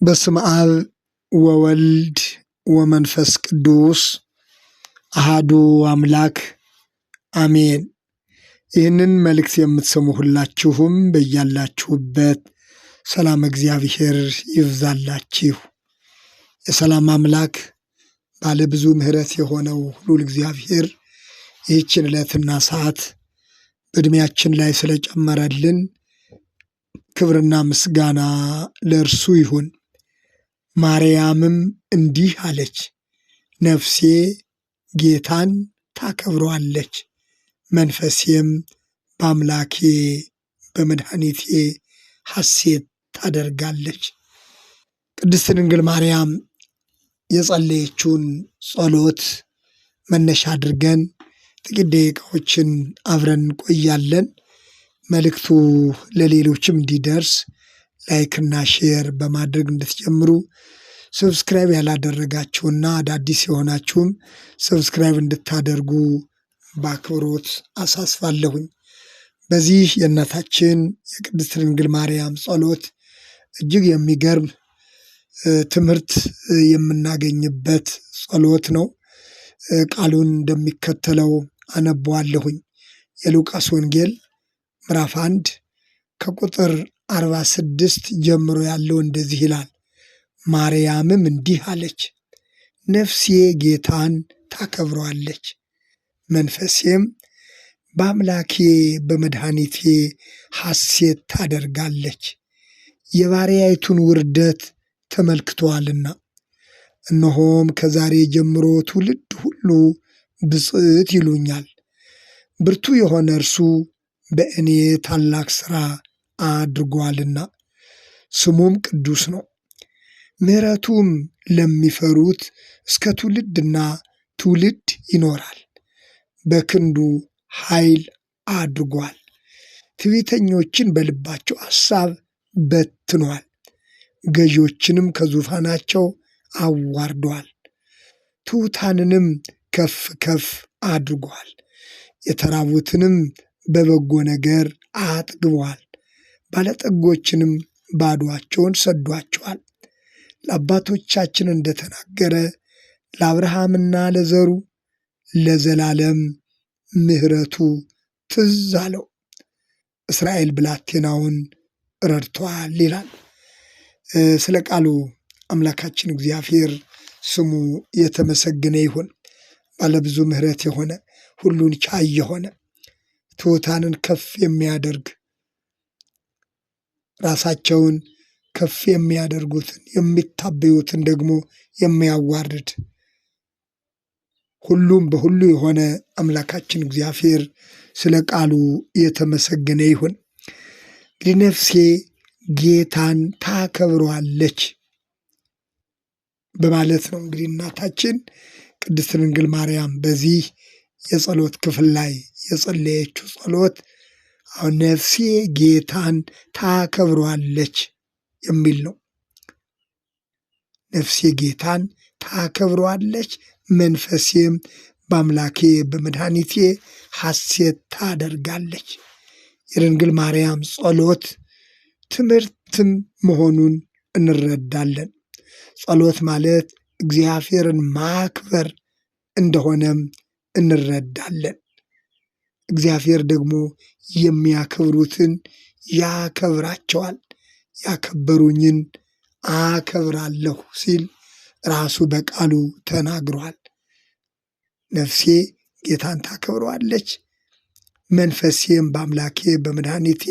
በስመ አብ ወወልድ ወመንፈስ ቅዱስ አሃዱ አምላክ አሜን። ይህንን መልእክት የምትሰሙ ሁላችሁም በያላችሁበት ሰላም እግዚአብሔር ይብዛላችሁ። የሰላም አምላክ ባለ ብዙ ምሕረት የሆነው ልዑል እግዚአብሔር ይህችን ዕለትና ሰዓት በዕድሜያችን ላይ ስለጨመረልን ክብርና ምስጋና ለእርሱ ይሁን። ማርያምም እንዲህ አለች፣ ነፍሴ ጌታን ታከብረዋለች፣ መንፈሴም በአምላኬ በመድኃኒቴ ሐሴት ታደርጋለች። ቅድስት ድንግል ማርያም የጸለየችውን ጸሎት መነሻ አድርገን ጥቂት ደቂቃዎችን አብረን እንቆያለን። መልእክቱ ለሌሎችም እንዲደርስ ላይክና ሼር በማድረግ እንድትጀምሩ፣ ሰብስክራይብ ያላደረጋችሁና አዳዲስ የሆናችሁም ሰብስክራይብ እንድታደርጉ በአክብሮት አሳስባለሁኝ። በዚህ የእናታችን የቅድስት ድንግል ማርያም ጸሎት እጅግ የሚገርም ትምህርት የምናገኝበት ጸሎት ነው። ቃሉን እንደሚከተለው አነበዋለሁኝ። የሉቃስ ወንጌል ምዕራፍ 1 ከቁጥር 46 ጀምሮ ያለው እንደዚህ ይላል። ማርያምም እንዲህ አለች፣ ነፍሴ ጌታን ታከብረዋለች፣ መንፈሴም በአምላኬ በመድኃኒቴ ሐሴት ታደርጋለች፣ የባሪያይቱን ውርደት ተመልክቶአልና። እነሆም ከዛሬ ጀምሮ ትውልድ ሁሉ ብፅዕት ይሉኛል። ብርቱ የሆነ እርሱ በእኔ ታላቅ ሥራ አድርጓልና፣ ስሙም ቅዱስ ነው። ምሕረቱም ለሚፈሩት እስከ ትውልድና ትውልድ ይኖራል። በክንዱ ኃይል አድርጓል። ትዕቢተኞችን በልባቸው ሐሳብ በትኗል። ገዢዎችንም ከዙፋናቸው አዋርዷል። ትሑታንንም ከፍ ከፍ አድርጓል። የተራቡትንም በበጎ ነገር አጥግቧል። ባለጠጎችንም ባዶአቸውን ሰዷቸዋል። ለአባቶቻችን እንደተናገረ ለአብርሃምና ለዘሩ ለዘላለም ምሕረቱ ትዝ አለው። እስራኤል ብላቴናውን ረድቷል ይላል። ስለ ቃሉ አምላካችን እግዚአብሔር ስሙ የተመሰገነ ይሁን። ባለብዙ ምሕረት የሆነ ሁሉን ቻይ የሆነ ትሑታንን ከፍ የሚያደርግ ራሳቸውን ከፍ የሚያደርጉትን የሚታበዩትን ደግሞ የሚያዋርድ ሁሉም በሁሉ የሆነ አምላካችን እግዚአብሔር ስለ ቃሉ የተመሰገነ ይሁን። እንግዲህ ነፍሴ ጌታን ታከብረዋለች በማለት ነው እንግዲህ እናታችን ቅድስት ድንግል ማርያም በዚህ የጸሎት ክፍል ላይ የጸለየችው ጸሎት አሁን ነፍሴ ጌታን ታከብረዋለች የሚል ነው። ነፍሴ ጌታን ታከብረዋለች፣ መንፈሴም በአምላኬ በመድኃኒቴ ሐሴት ታደርጋለች። የድንግል ማርያም ጸሎት ትምህርትም መሆኑን እንረዳለን። ጸሎት ማለት እግዚአብሔርን ማክበር እንደሆነም እንረዳለን። እግዚአብሔር ደግሞ የሚያከብሩትን ያከብራቸዋል። ያከበሩኝን አከብራለሁ ሲል ራሱ በቃሉ ተናግሯል። ነፍሴ ጌታን ታከብረዋለች፣ መንፈሴም በአምላኬ በመድኃኒቴ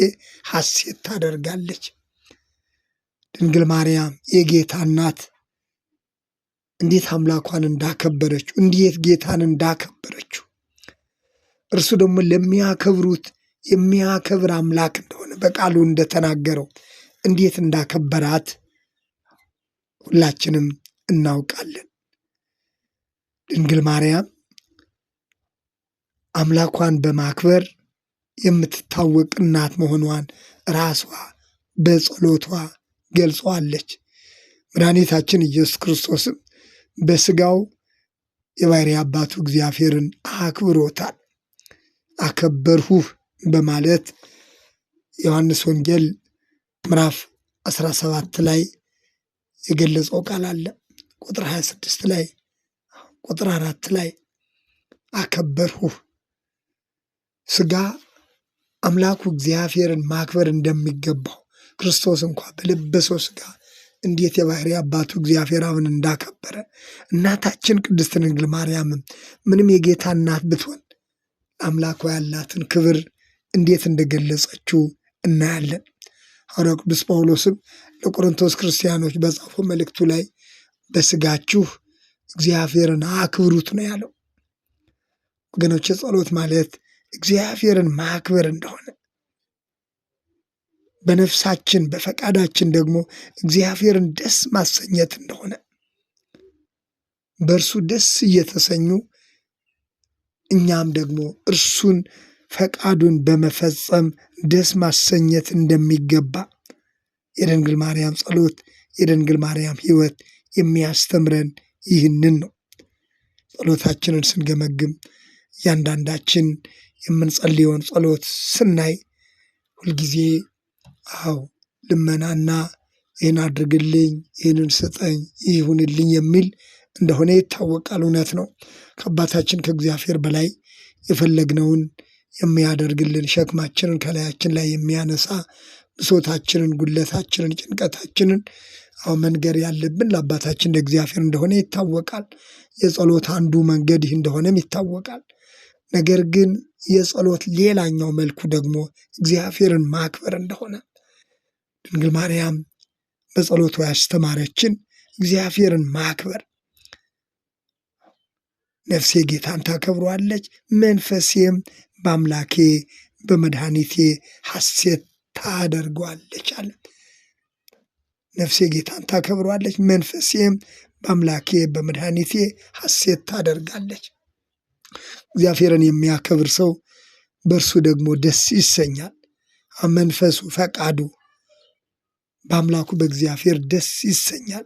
ሐሴት ታደርጋለች። ድንግል ማርያም የጌታ እናት እንዴት አምላኳን እንዳከበረችው፣ እንዴት ጌታን እንዳከበረችው፣ እርሱ ደግሞ ለሚያከብሩት የሚያከብር አምላክ እንደሆነ በቃሉ እንደተናገረው እንዴት እንዳከበራት ሁላችንም እናውቃለን። ድንግል ማርያም አምላኳን በማክበር የምትታወቅ እናት መሆኗን ራሷ በጸሎቷ ገልጸዋለች። መድኃኒታችን ኢየሱስ ክርስቶስም በሥጋው የባሕርይ አባቱ እግዚአብሔርን አክብሮታል። አከበርሁህ በማለት ዮሐንስ ወንጌል ምዕራፍ 17 ላይ የገለጸው ቃል አለ። ቁጥር 26 ላይ ቁጥር 4 ላይ አከበርሁህ። ሥጋ አምላኩ እግዚአብሔርን ማክበር እንደሚገባው ክርስቶስ እንኳ በለበሰው ሥጋ እንዴት የባህሪ አባቱ እግዚአብሔር አብን እንዳከበረ እናታችን ቅድስት ድንግል ማርያምም ምንም የጌታ እናት ብትሆን አምላኳ ያላትን ክብር እንዴት እንደገለጸችው እናያለን። ሐዋርያው ቅዱስ ጳውሎስም ለቆሮንቶስ ክርስቲያኖች በጻፈው መልእክቱ ላይ በሥጋችሁ እግዚአብሔርን አክብሩት ነው ያለው። ወገኖች ጸሎት ማለት እግዚአብሔርን ማክበር እንደሆነ በነፍሳችን በፈቃዳችን ደግሞ እግዚአብሔርን ደስ ማሰኘት እንደሆነ በእርሱ ደስ እየተሰኙ እኛም ደግሞ እርሱን ፈቃዱን በመፈጸም ደስ ማሰኘት እንደሚገባ የድንግል ማርያም ጸሎት የድንግል ማርያም ሕይወት የሚያስተምረን ይህንን ነው። ጸሎታችንን ስንገመግም እያንዳንዳችን የምንጸልየውን ጸሎት ስናይ ሁልጊዜ ልመናና ይህን አድርግልኝ፣ ይህንን ስጠኝ፣ ይህ ይሁንልኝ የሚል እንደሆነ ይታወቃል። እውነት ነው። ከአባታችን ከእግዚአብሔር በላይ የፈለግነውን የሚያደርግልን፣ ሸክማችንን ከላያችን ላይ የሚያነሳ፣ ብሶታችንን፣ ጉለታችንን፣ ጭንቀታችንን መንገር ያለብን ለአባታችን ለእግዚአብሔር እንደሆነ ይታወቃል። የጸሎት አንዱ መንገድ ይህ እንደሆነም ይታወቃል። ነገር ግን የጸሎት ሌላኛው መልኩ ደግሞ እግዚአብሔርን ማክበር እንደሆነ ድንግል ማርያም በጸሎቷ ያስተማረችን እግዚአብሔርን ማክበር። ነፍሴ ጌታን ታከብረዋለች፣ መንፈሴም በአምላኬ በመድኃኒቴ ሐሴት ታደርገዋለች አለ። ነፍሴ ጌታን ታከብረዋለች፣ መንፈሴም በአምላኬ በመድኃኒቴ ሐሴት ታደርጋለች። እግዚአብሔርን የሚያከብር ሰው በእርሱ ደግሞ ደስ ይሰኛል። መንፈሱ ፈቃዱ በአምላኩ በእግዚአብሔር ደስ ይሰኛል።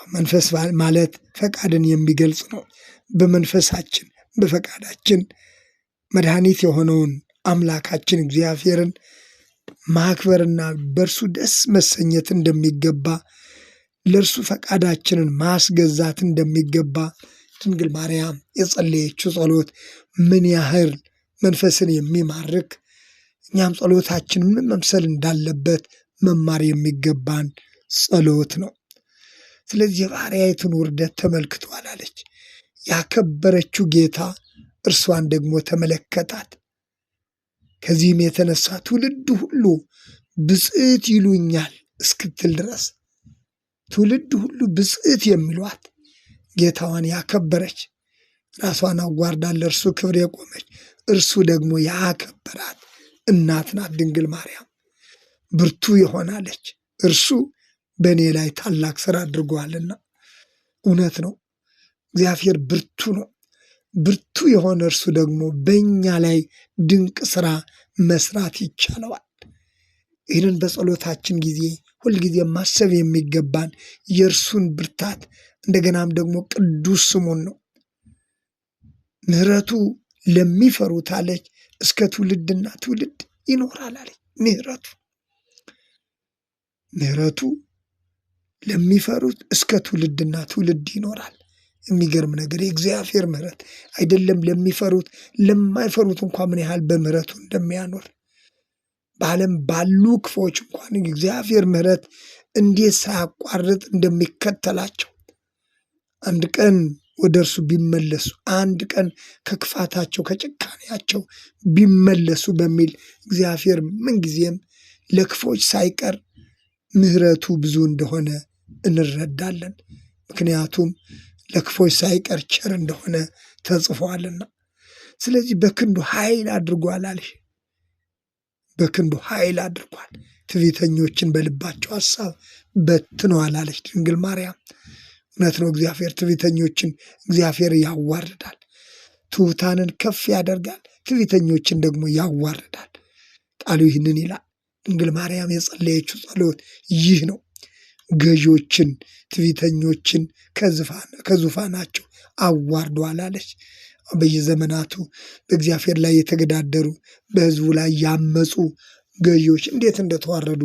መንፈስ ማለት ፈቃድን የሚገልጽ ነው። በመንፈሳችን በፈቃዳችን መድኃኒት የሆነውን አምላካችን እግዚአብሔርን ማክበርና በእርሱ ደስ መሰኘት እንደሚገባ፣ ለእርሱ ፈቃዳችንን ማስገዛት እንደሚገባ ድንግል ማርያም የጸለየችው ጸሎት ምን ያህል መንፈስን የሚማርክ እኛም ጸሎታችን ምን መምሰል እንዳለበት መማር የሚገባን ጸሎት ነው። ስለዚህ የባሪያይቱን ውርደት ተመልክቷል አለች። ያከበረችው ጌታ እርሷን ደግሞ ተመለከታት። ከዚህም የተነሳ ትውልድ ሁሉ ብፅዕት ይሉኛል እስክትል ድረስ ትውልድ ሁሉ ብፅዕት የሚሏት ጌታዋን ያከበረች፣ ራሷን አዋርዳ ለእርሱ ክብር የቆመች፣ እርሱ ደግሞ ያከበራት እናት ናት ድንግል ማርያም። ብርቱ የሆናለች እርሱ በእኔ ላይ ታላቅ ሥራ አድርጓልና። እውነት ነው፣ እግዚአብሔር ብርቱ ነው። ብርቱ የሆነ እርሱ ደግሞ በእኛ ላይ ድንቅ ሥራ መስራት ይቻለዋል። ይህንን በጸሎታችን ጊዜ ሁልጊዜ ማሰብ የሚገባን የእርሱን ብርታት እንደገናም ደግሞ ቅዱስ ስሙን ነው። ምሕረቱ ለሚፈሩት አለች እስከ ትውልድና ትውልድ ይኖራል አለች። ምሕረቱ ለሚፈሩት እስከ ትውልድና ትውልድ ይኖራል። የሚገርም ነገር የእግዚአብሔር ምሕረት አይደለም ለሚፈሩት ለማይፈሩት እንኳ ምን ያህል በምሕረቱ እንደሚያኖር በዓለም ባሉ ክፎች እንኳን የእግዚአብሔር ምሕረት እንዴት ሳያቋርጥ እንደሚከተላቸው አንድ ቀን ወደ እርሱ ቢመለሱ፣ አንድ ቀን ከክፋታቸው ከጭካኔያቸው ቢመለሱ በሚል እግዚአብሔር ምንጊዜም ለክፎች ሳይቀር ምሕረቱ ብዙ እንደሆነ እንረዳለን። ምክንያቱም ለክፎች ሳይቀር ቸር እንደሆነ ተጽፏልና። ስለዚህ በክንዱ ኃይል አድርጓል አለሽ። በክንዱ ኃይል አድርጓል፣ ትዕቢተኞችን በልባቸው ሐሳብ በትነዋል አለች ድንግል ማርያም። እውነት ነው። እግዚአብሔር ትዕቢተኞችን እግዚአብሔር ያዋርዳል፣ ትሑታንን ከፍ ያደርጋል፣ ትዕቢተኞችን ደግሞ ያዋርዳል። ቃሉ ይህንን ይላል። ድንግል ማርያም የጸለየችው ጸሎት ይህ ነው። ገዢዎችን ትዕቢተኞችን ከዙፋናቸው አዋርዷል አለች። በየዘመናቱ በእግዚአብሔር ላይ የተገዳደሩ በሕዝቡ ላይ ያመፁ ገዢዎች እንዴት እንደተዋረዱ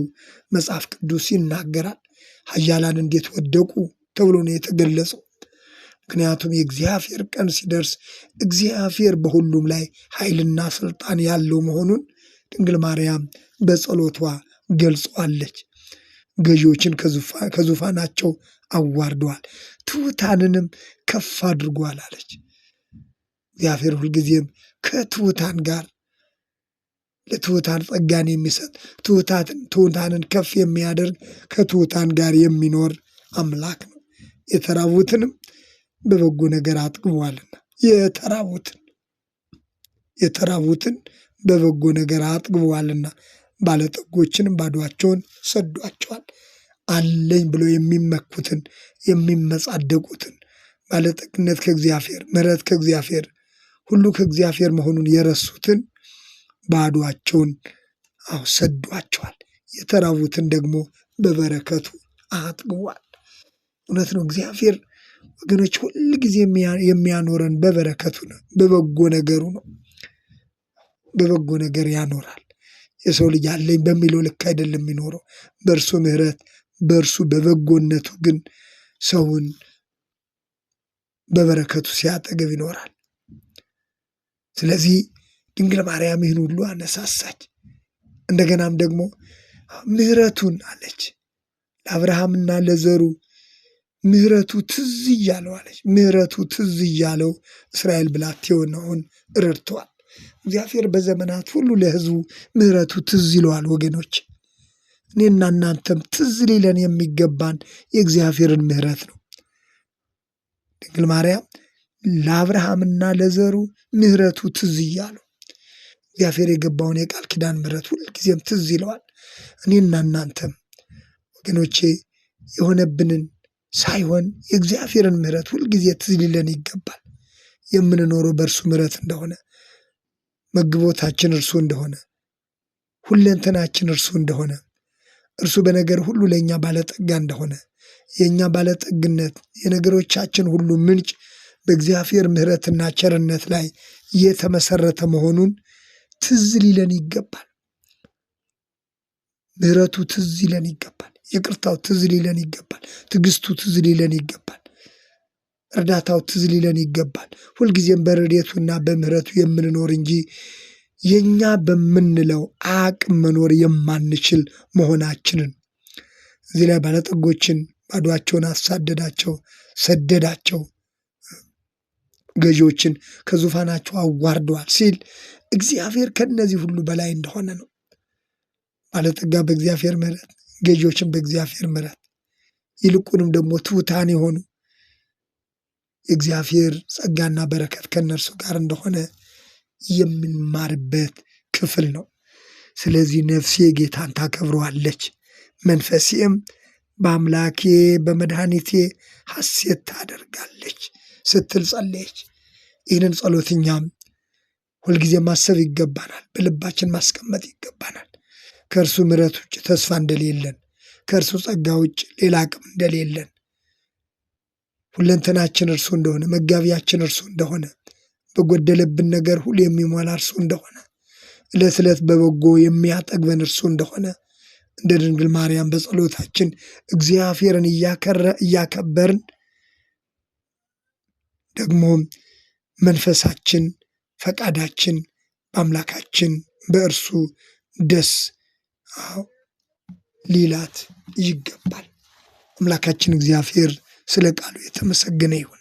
መጽሐፍ ቅዱስ ይናገራል። ኃያላን እንዴት ወደቁ ተብሎ ነው የተገለጸው። ምክንያቱም የእግዚአብሔር ቀን ሲደርስ እግዚአብሔር በሁሉም ላይ ኃይልና ስልጣን ያለው መሆኑን ድንግል ማርያም በጸሎቷ ገልጸዋለች። ገዢዎችን ከዙፋናቸው አዋርደዋል፣ ትሑታንንም ከፍ አድርጓል አለች። እግዚአብሔር ሁልጊዜም ከትሑታን ጋር ለትሑታን ጸጋን የሚሰጥ ትሑታንን ከፍ የሚያደርግ ከትሑታን ጋር የሚኖር አምላክ ነው። የተራቡትንም በበጎ ነገር አጥግቧልና የተራቡትን በበጎ ነገር አጥግቧልና ባለጠጎችንም ባዶአቸውን ሰዷቸዋል። አለኝ ብሎ የሚመኩትን የሚመጻደቁትን ባለጠግነት ከእግዚአብሔር ምሕረት ከእግዚአብሔር ሁሉ ከእግዚአብሔር መሆኑን የረሱትን ባዶአቸውን ሰዷቸዋል። የተራቡትን ደግሞ በበረከቱ አጥግቧል። እውነት ነው። እግዚአብሔር ወገኖች ሁል ጊዜ የሚያኖረን በበረከቱ ነው፣ በበጎ ነገሩ ነው። በበጎ ነገር ያኖራል። የሰው ልጅ አለኝ በሚለው ልክ አይደለም የሚኖረው። በእርሱ ምሕረት በእርሱ በበጎነቱ ግን ሰውን በበረከቱ ሲያጠገብ ይኖራል። ስለዚህ ድንግል ማርያም ይህን ሁሉ አነሳሳች። እንደገናም ደግሞ ምሕረቱን አለች ለአብርሃምና ለዘሩ ምሕረቱ ትዝ እያለው አለች። ምሕረቱ ትዝ እያለው እስራኤል ብላቴናውን ረድተዋል። እግዚአብሔር በዘመናት ሁሉ ለሕዝቡ ምሕረቱ ትዝ ይለዋል። ወገኖች እኔና እናንተም ትዝ ሊለን የሚገባን የእግዚአብሔርን ምሕረት ነው። ድንግል ማርያም ለአብርሃምና ለዘሩ ምሕረቱ ትዝ እያለው እግዚአብሔር የገባውን የቃል ኪዳን ምሕረት ሁልጊዜም ትዝ ይለዋል። እኔና እናንተም ወገኖቼ የሆነብንን ሳይሆን የእግዚአብሔርን ምሕረት ሁልጊዜ ትዝ ሊለን ይገባል። የምንኖረው በእርሱ ምሕረት እንደሆነ፣ መግቦታችን እርሱ እንደሆነ፣ ሁለንተናችን እርሱ እንደሆነ፣ እርሱ በነገር ሁሉ ለእኛ ባለጠጋ እንደሆነ፣ የእኛ ባለጠግነት የነገሮቻችን ሁሉ ምንጭ በእግዚአብሔር ምሕረትና ቸርነት ላይ የተመሰረተ መሆኑን ትዝ ሊለን ይገባል። ምሕረቱ ትዝ ሊለን ይገባል። ይቅርታው ትዝ ሊለን ይገባል። ትዕግስቱ ትዝ ሊለን ይገባል። እርዳታው ትዝ ሊለን ይገባል። ሁልጊዜም በረድኤቱና በምሕረቱ የምንኖር እንጂ የእኛ በምንለው አቅም መኖር የማንችል መሆናችንን እዚህ ላይ ባለጠጎችን ባዶአቸውን ሰደዳቸው፣ ገዢዎችን ከዙፋናቸው አዋርደዋል ሲል እግዚአብሔር ከነዚህ ሁሉ በላይ እንደሆነ ነው። ባለጠጋ በእግዚአብሔር ምሕረት፣ ገዢዎችን በእግዚአብሔር ምሕረት፣ ይልቁንም ደግሞ ትሑታን የሆኑ የእግዚአብሔር ጸጋና በረከት ከነርሱ ጋር እንደሆነ የምንማርበት ክፍል ነው። ስለዚህ ነፍሴ ጌታን ታከብረዋለች፣ መንፈሴም በአምላኬ በመድኃኒቴ ሐሴት ታደርጋለች ስትል ጸለየች። ይህንን ጸሎት እኛም ሁልጊዜ ማሰብ ይገባናል፣ በልባችን ማስቀመጥ ይገባናል። ከእርሱ ምሕረት ውጭ ተስፋ እንደሌለን፣ ከእርሱ ጸጋ ውጭ ሌላ አቅም እንደሌለን፣ ሁለንተናችን እርሱ እንደሆነ፣ መጋቢያችን እርሱ እንደሆነ፣ በጎደለብን ነገር ሁሉ የሚሞላ እርሱ እንደሆነ፣ ዕለት ዕለት በበጎ የሚያጠግበን እርሱ እንደሆነ እንደ ድንግል ማርያም በጸሎታችን እግዚአብሔርን እያከበርን ደግሞ መንፈሳችን ፈቃዳችን በአምላካችን በእርሱ ደስ ሊላት ይገባል። አምላካችን እግዚአብሔር ስለ ቃሉ የተመሰገነ ይሁን።